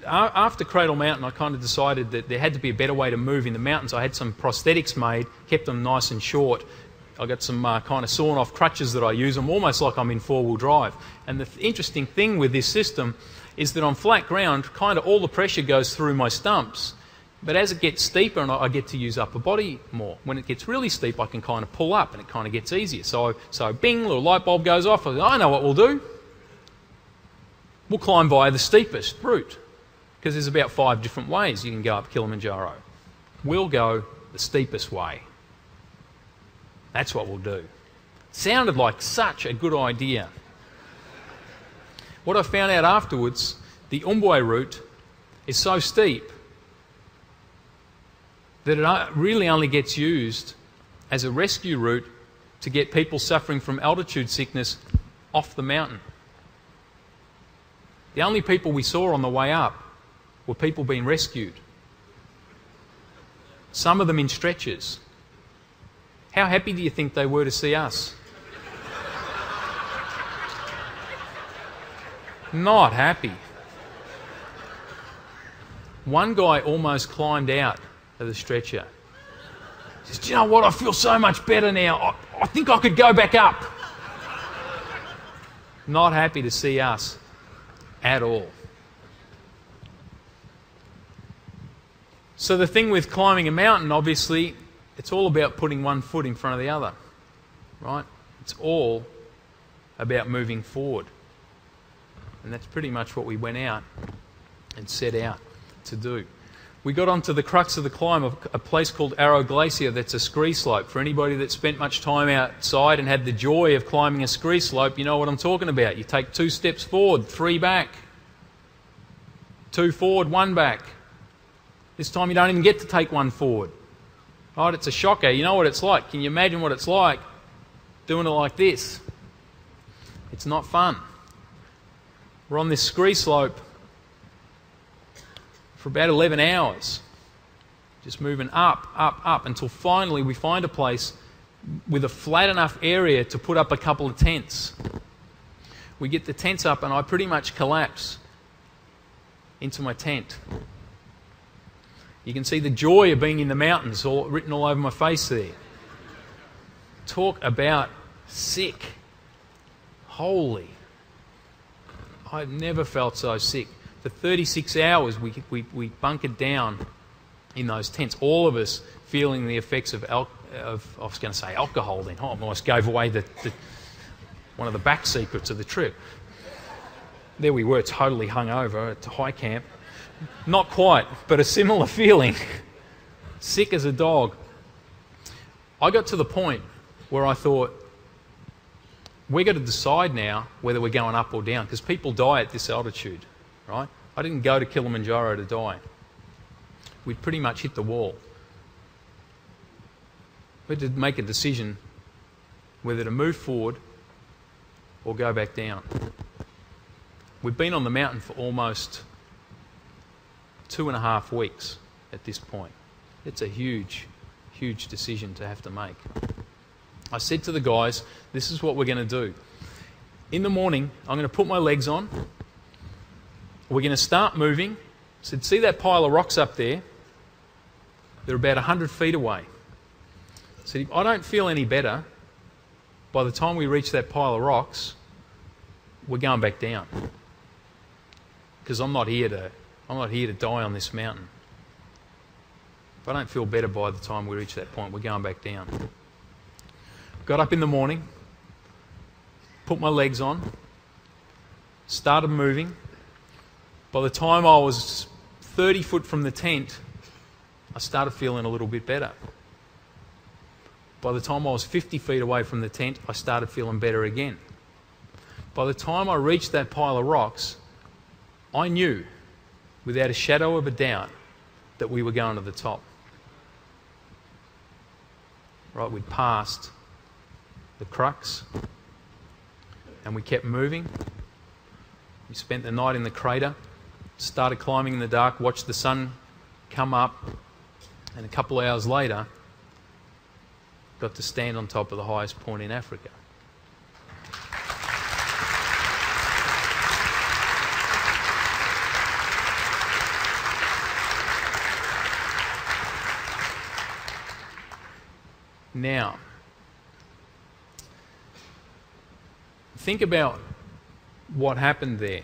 after Cradle Mountain, I kind of decided that there had to be a better way to move in the mountains. I had some prosthetics made, kept them nice and short. I got some kind of sawn off crutches that I use. I'm almost like I'm in four-wheel drive. And the interesting thing with this system is that on flat ground, kind of all the pressure goes through my stumps. But as it gets steeper, and I get to use upper body more. When it gets really steep, I can kind of pull up, and it kind of gets easier. So bing, little light bulb goes off. I know what we'll do. We'll climb via the steepest route, because there's about 5 different ways you can go up Kilimanjaro. We'll go the steepest way. That's what we'll do. Sounded like such a good idea. What I found out afterwards, the Umbwe route is so steep that it really only gets used as a rescue route to get people suffering from altitude sickness off the mountain. The only people we saw on the way up were people being rescued. Some of them in stretchers. How happy do you think they were to see us? Not happy. One guy almost climbed out of the stretcher. He says, "Do you know what? I feel so much better now. I think I could go back up." Not happy to see us at all. So the thing with climbing a mountain, obviously, it's all about putting one foot in front of the other, right? It's all about moving forward. And that's pretty much what we went out and set out to do. We got onto the crux of the climb of a place called Arrow Glacier that's a scree slope. For anybody that spent much time outside and had the joy of climbing a scree slope, you know what I'm talking about. You take 2 steps forward, 3 back, 2 forward, 1 back. This time you don't even get to take 1 forward. Right, it's a shocker. You know what it's like. Can you imagine what it's like doing it like this? It's not fun. We're on this scree slope for about 11 hours, just moving up, up, up, until finally we find a place with a flat enough area to put up a couple of tents. We get the tents up and I pretty much collapse into my tent. You can see the joy of being in the mountains written all over my face there. Talk about sick. Holy. I've never felt so sick. For 36 hours we bunkered down in those tents, all of us feeling the effects of I was going to say alcohol then. I almost gave away one of the back secrets of the trip. There we were, totally hungover at high camp. Not quite, but a similar feeling. Sick as a dog. I got to the point where I thought, we've got to decide now whether we're going up or down, because people die at this altitude, right? I didn't go to Kilimanjaro to die. We'd pretty much hit the wall. We had to make a decision whether to move forward or go back down. We've been on the mountain for almost 2.5 weeks at this point. It's a huge, huge decision to have to make. I said to the guys, this is what we're going to do. In the morning, I'm going to put my legs on. We're going to start moving. I said, see that pile of rocks up there? They're about 100 feet away. I said, if I don't feel any better, by the time we reach that pile of rocks, we're going back down. Because I'm not here to die on this mountain. If I don't feel better by the time we reach that point, we're going back down. Got up in the morning, put my legs on, started moving. By the time I was 30 foot from the tent, I started feeling a little bit better. By the time I was 50 feet away from the tent, I started feeling better again. By the time I reached that pile of rocks, I knew, without a shadow of a doubt, that we were going to the top. Right, we'd passed the crux and we kept moving. We spent the night in the crater, started climbing in the dark, watched the sun come up, and a couple of hours later got to stand on top of the highest point in Africa. Now, think about what happened there.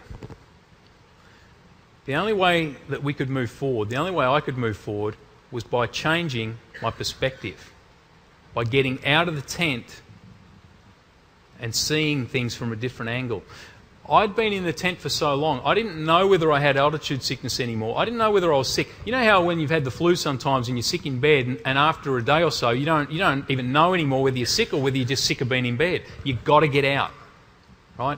The only way that we could move forward, the only way I could move forward, was by changing my perspective, by getting out of the tent and seeing things from a different angle. I'd been in the tent for so long, I didn't know whether I had altitude sickness anymore. I didn't know whether I was sick. You know how when you've had the flu sometimes and you're sick in bed, and after a day or so, you don't even know anymore whether you're sick or whether you're just sick of being in bed. You've got to get out, right?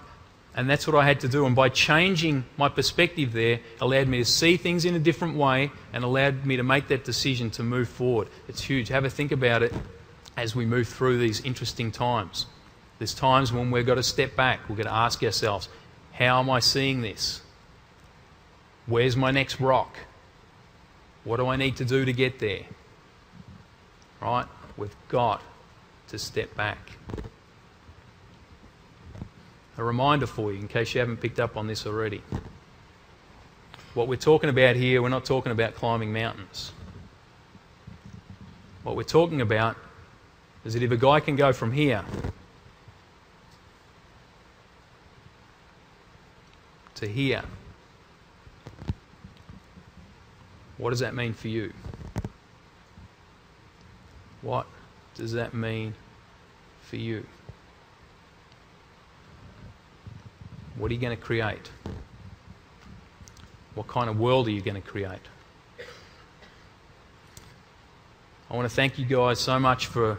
And that's what I had to do. And by changing my perspective there, allowed me to see things in a different way and allowed me to make that decision to move forward. It's huge. Have a think about it as we move through these interesting times. There's times when we've got to step back. We've got to ask ourselves, how am I seeing this? Where's my next rock? What do I need to do to get there? Right? We've got to step back. A reminder for you, in case you haven't picked up on this already. What we're talking about here, we're not talking about climbing mountains. What we're talking about is that if a guy can go from here to here, what does that mean for you? What does that mean for you? What are you going to create? What kind of world are you going to create? I want to thank you guys so much for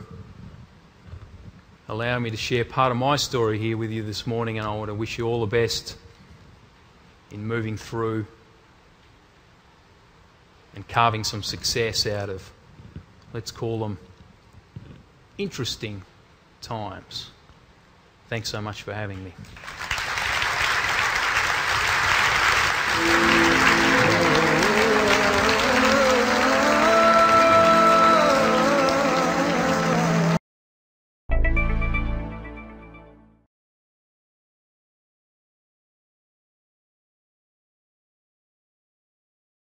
allowing me to share part of my story here with you this morning, and I want to wish you all the best in moving through and carving some success out of, let's call them, interesting times. Thanks so much for having me.